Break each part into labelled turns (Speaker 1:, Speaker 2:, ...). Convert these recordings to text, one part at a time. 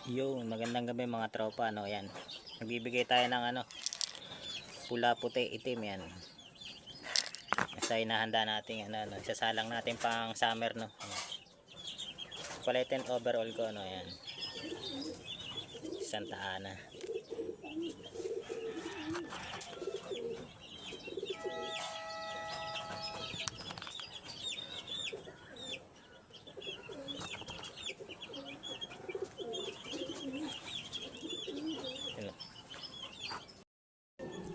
Speaker 1: Yung magandang gabi mga tropa, no, yan. Nagbibigay tayo ng pula, puti, itim yan. Basta inahanda natin sasalang natin pang summer, no. Palitin overall ko, no, yan. Santa Ana.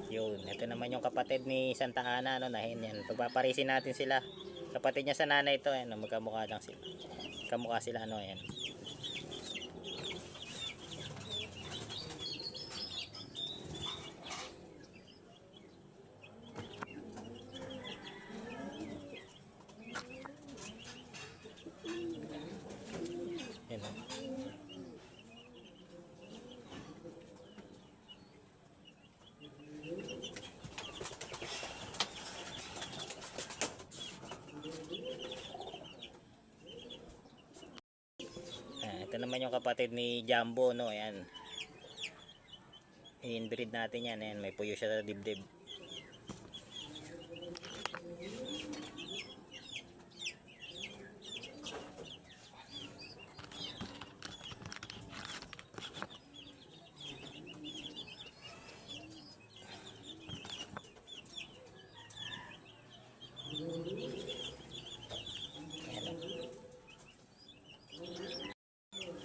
Speaker 1: Yun, ito naman yung kapatid ni Santa Ana, no, nahin yan. Pagpaparisin natin sila. Kapatid niya sa nanay ito, no, magkamukha lang sila. Kamukha sila, ano, yan. Yan, no. Ito naman yung kapatid ni Jumbo, no, ayan. I-inbreed natin yan, ayan, may puyo siya sa dibdib.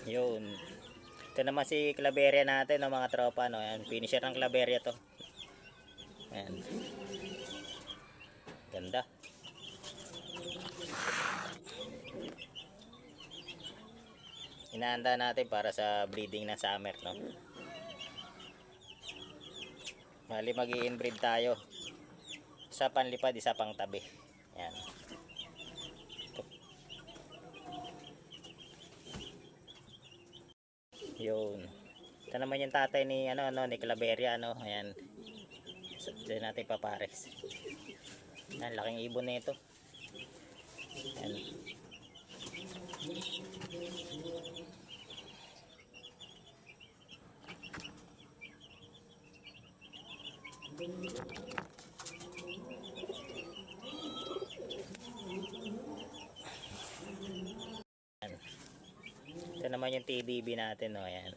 Speaker 1: Yun. Ito naman si Claveria natin, no, mga tropa, no. Ayan, finisher ng Claveria to. Ayan. Ganda. Inaanda natin para sa breeding ng summer, no. Mali mag-i-inbreed tayo. Isa panlipad, isa pang tabi. Ayan. Yun. Ito naman yung tatay ni ni Claveria, ano. Ayan. Diyan natin papares. Ayan, laking ibon nito. Ayan. Ito naman yung TBB natin, no. Ayan.